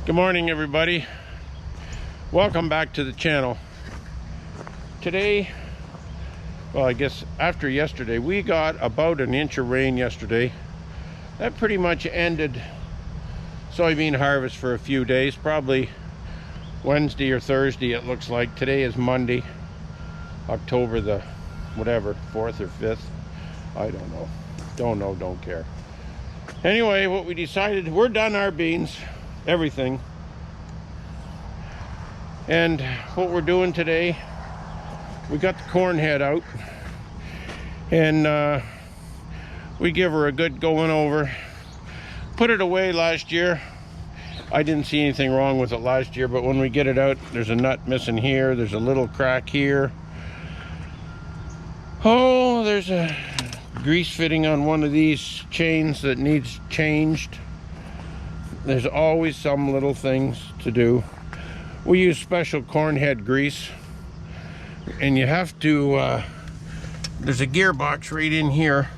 Good morning, everybody. Welcome back to the channel. Today, well, I guess after yesterday, we got about an inch of rain yesterday. That pretty much ended soybean harvest for a few days, probably Wednesday or Thursday it looks like. Today is Monday, October the whatever, 4th or 5th. I don't know. Don't care. Anyway, what we decided, we're done our beans, everything. And what we're doing today, we got the corn head out and we give her a good going over. Put it away last year. I didn't see anything wrong with it last year, but when we get it out, there's a nut missing here, there's a little crack here. Oh, there's a grease fitting on one of these chains that needs changed. There's always some little things to do. We use special corn head grease, and you have to, there's a gearbox right in here.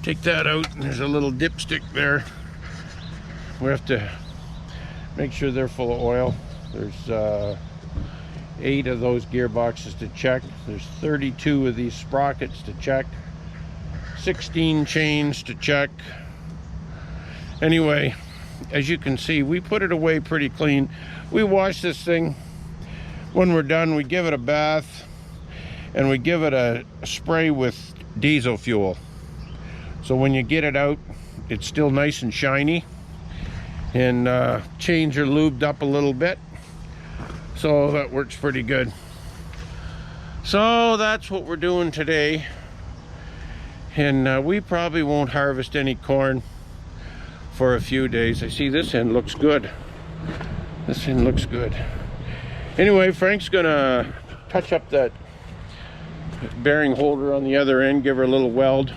Take that out, and there's a little dipstick there. We have to make sure they're full of oil. There's 8 of those gearboxes to check. There's 32 of these sprockets to check. 16 chains to check. Anyway, as you can see, we put it away pretty clean. We wash this thing. When we're done, we give it a bath and we give it a spray with diesel fuel. So when you get it out, it's still nice and shiny, and chains are lubed up a little bit. So that works pretty good. So that's what we're doing today. And we probably won't harvest any corn for a few days. I see this end looks good. This end looks good. Anyway, Frank's gonna touch up that bearing holder on the other end, give her a little weld,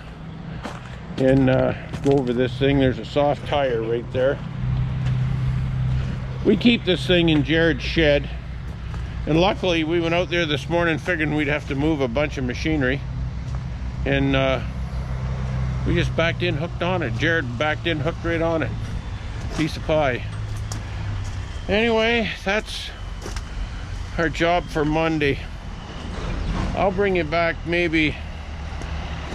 and go over this thing. There's a soft tire right there. We keep this thing in Jared's shed, and luckily we went out there this morning figuring we'd have to move a bunch of machinery, and we just backed in, hooked on it. Jared backed in, hooked right on it. Piece of pie. Anyway, that's our job for Monday. I'll bring you back maybe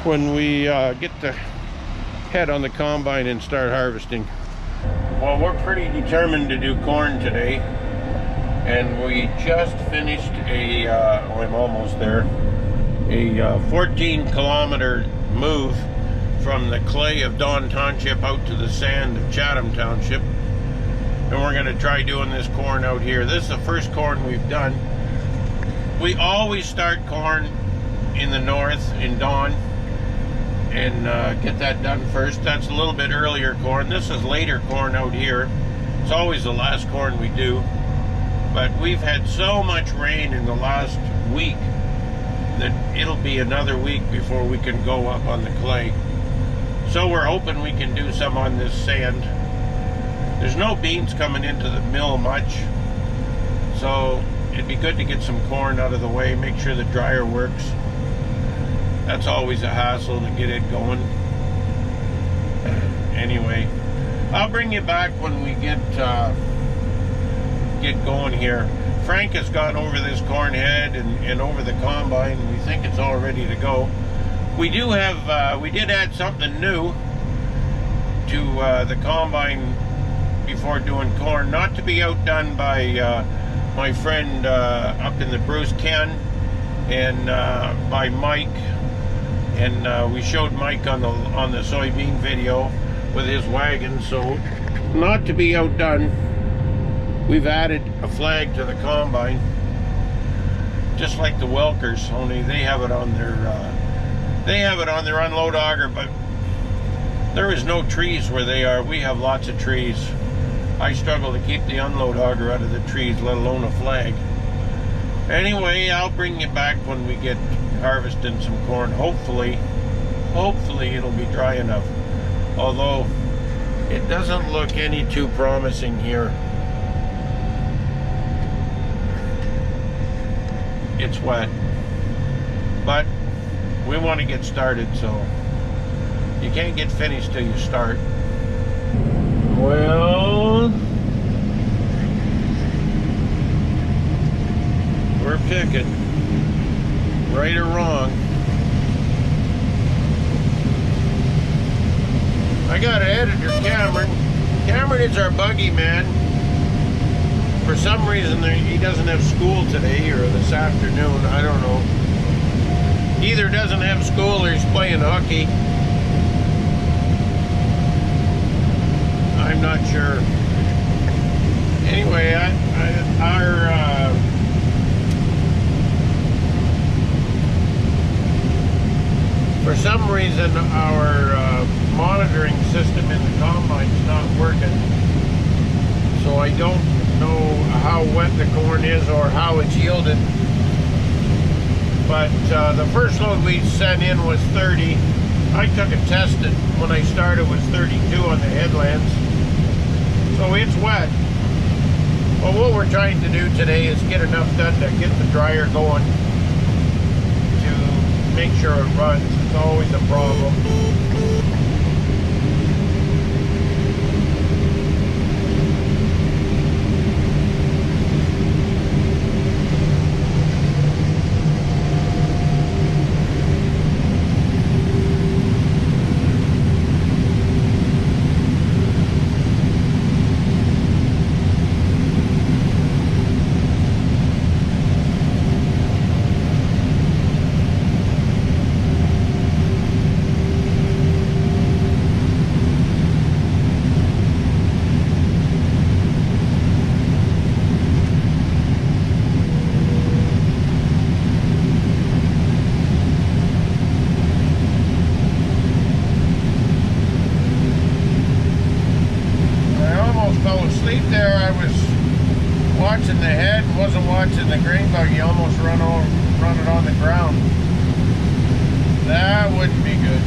when we get the head on the combine and start harvesting. Well, we're pretty determined to do corn today, and we just finished a, I'm almost there, a 14-kilometer move from the clay of Dawn Township out to the sand of Chatham Township. And we're going to try doing this corn out here. This is the first corn we've done. We always start corn in the north, in Dawn, and get that done first. That's a little bit earlier corn. This is later corn out here. It's always the last corn we do. But we've had so much rain in the last week that it'll be another week before we can go up on the clay. So we're hoping we can do some on this sand. There's no beans coming into the mill much, so it'd be good to get some corn out of the way, make sure the dryer works. That's always a hassle to get it going. Anyway, I'll bring you back when we get going here. Frank has gone over this corn head and over the combine. We think it's all ready to go. We do have, we did add something new to the combine before doing corn, not to be outdone by my friend up in the Bruce Ken and by Mike. And we showed Mike on the soybean video with his wagon. So not to be outdone, we've added a flag to the combine, just like the Welkers, only they have it on their unload auger, but there is no trees where they are. We have lots of trees. I struggle to keep the unload auger out of the trees, let alone a flag. Anyway, I'll bring you back when we get harvesting some corn. Hopefully it'll be dry enough. Although it doesn't look any too promising here. It's wet, but we want to get started, so you can't get finished till you start. Well, are picking, right or wrong. I got an editor, Cameron. Cameron is our buggy man. For some reason, he doesn't have school today or this afternoon. I don't know. Either doesn't have school or he's playing hockey. I'm not sure. Anyway, for some reason, our monitoring system in the combine's not working. So I don't know how wet the corn is or how it's yielded. But the first load we sent in was 30. I took a test it when I started, it was 32 on the headlands. So it's wet. Well, what we're trying to do today is get enough done to get the dryer going to make sure it runs. It's always a problem. There I was watching the head, wasn't watching the grain buggy, almost run it on the ground. That wouldn't be good.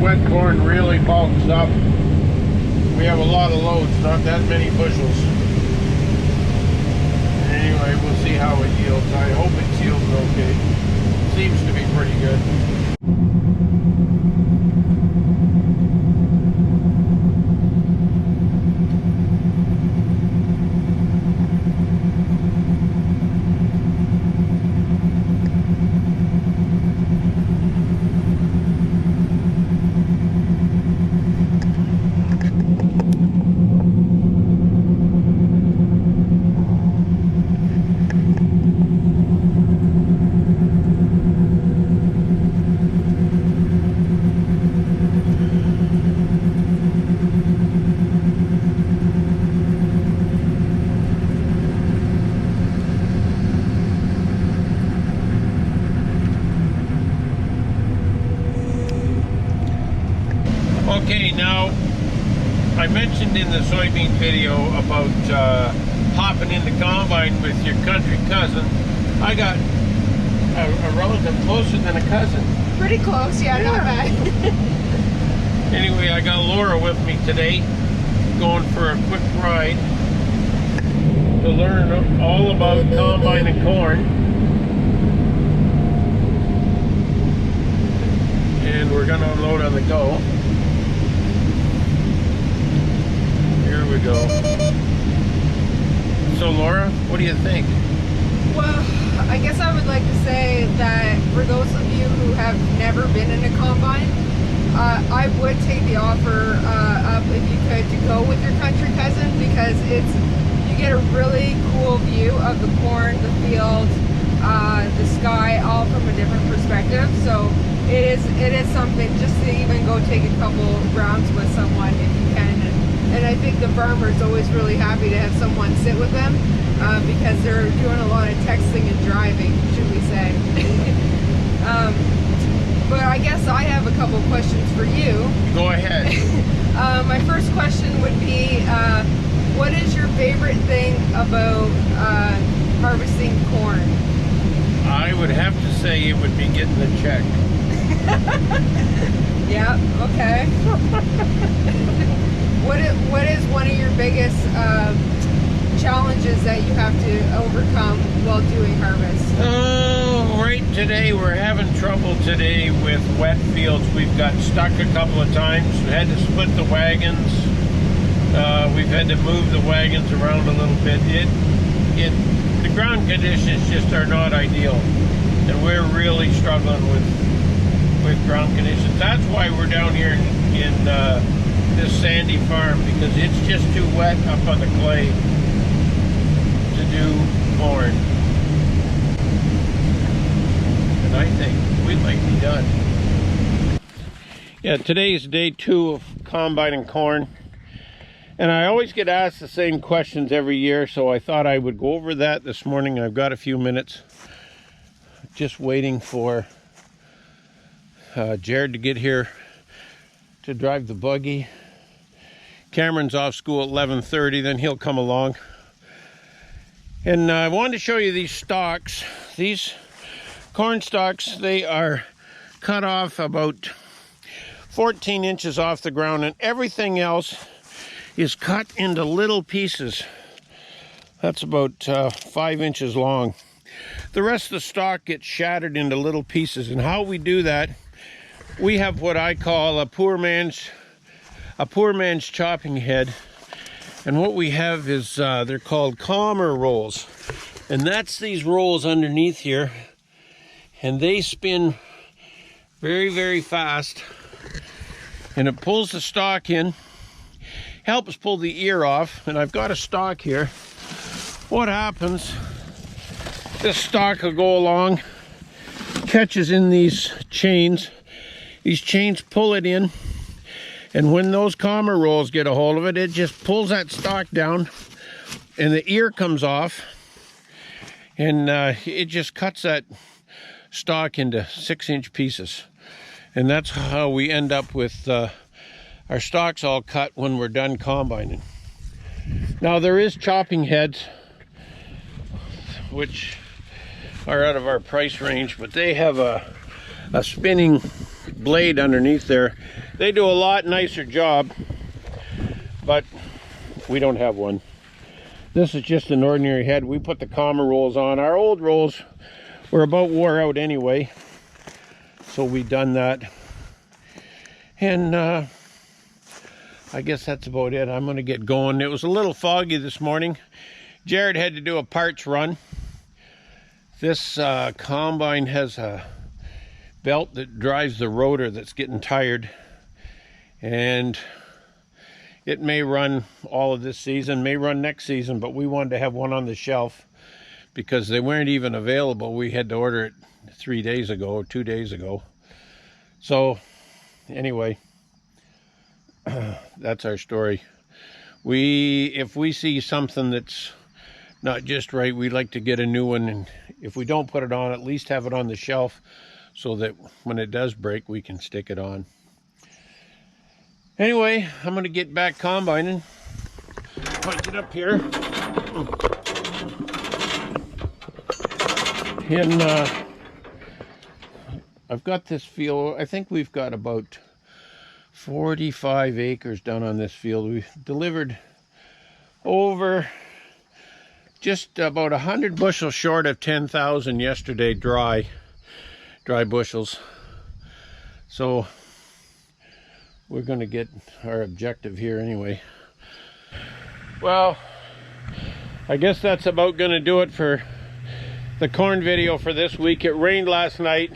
Wet corn really bulks up. We have a lot of loads, not that many bushels. Anyway, we'll see how it yields. I hope it yields okay. Seems to be pretty good. Okay, now I mentioned in the soybean video about hopping in the combine with your country cousin. I got a relative closer than a cousin. Pretty close, yeah. Not bad. Anyway, I got Laura with me today, going for a quick ride to learn all about combine and corn. And we're gonna unload on the go. Here we go. So Laura, what do you think? Well, I guess I would like to say that for those of you who have never been in a combine, I would take the offer up if you could to go with your country cousin, because you get a really cool view of the corn, the field, the sky, all from a different perspective. So it is something just to even go take a couple rounds with someone if you can. And I think the farmer's always really happy to have someone sit with them because they're doing a lot of texting and driving, should we say. But I guess I have a couple questions for you. Go ahead. My first question would be, what is your favorite thing about harvesting corn? I would have to say it would be getting the check. Yeah, okay. What is one of your biggest challenges that you have to overcome while doing harvest? Oh, right today we're having trouble today with wet fields. We've got stuck a couple of times. We had to split the wagons. We've had to move the wagons around a little bit. The ground conditions just are not ideal, and we're really struggling with ground conditions. That's why we're down here in this sandy farm, because it's just too wet up on the clay to do corn. And I think we might be done. Yeah, today's day 2 of combining corn. And I always get asked the same questions every year, so I thought I would go over that this morning. I've got a few minutes. Just waiting for Jared to get here to drive the buggy. Cameron's off school at 11:30, then he'll come along. And I wanted to show you these stalks. These corn stalks, they are cut off about 14 inches off the ground, and everything else is cut into little pieces. That's about 5 inches long. The rest of the stalk gets shattered into little pieces, and how we do that, we have what I call a poor man's chopping head. And what we have is they're called comber rolls, and that's these rolls underneath here, and they spin very, very fast, and it pulls the stalk in, helps pull the ear off. And I've got a stalk here. What happens, this stalk will go along, catches in these chains pull it in, and when those comber rolls get a hold of it, it just pulls that stalk down, and the ear comes off, and it just cuts that stalk into 6-inch pieces. And that's how we end up with our stalks all cut when we're done combining. Now there is chopping heads, which are out of our price range, but they have a spinning blade underneath there. They do a lot nicer job, but we don't have one. This is just an ordinary head. We put the comber rolls on. Our old rolls were about wore out anyway, so we done that. And I guess that's about it. I'm gonna get going. It was a little foggy this morning. Jared had to do a parts run. This combine has a belt that drives the rotor that's getting tired, and it may run all of this season, may run next season, but we wanted to have one on the shelf because they weren't even available. We had to order it 3 days ago or 2 days ago. So anyway, that's our story. If we see something that's not just right, we'd like to get a new one, and if we don't put it on, at least have it on the shelf so that when it does break, we can stick it on. Anyway, I'm going to get back combining. If I get up here, and I've got this field. I think we've got about 45 acres down on this field. We've delivered over just about 100 bushels short of 10,000 yesterday, dry bushels. So we're going to get our objective here anyway. Well, I guess that's about going to do it for the corn video for this week. It rained last night.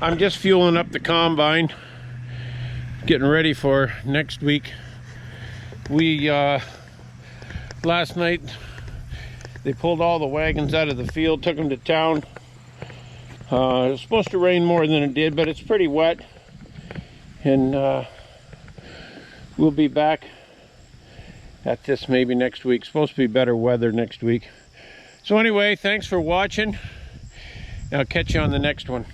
I'm just fueling up the combine, getting ready for next week. We last night they pulled all the wagons out of the field, took them to town. It was supposed to rain more than it did, but it's pretty wet, and we'll be back at this maybe next week. It's supposed to be better weather next week. So anyway, thanks for watching. I'll catch you on the next one.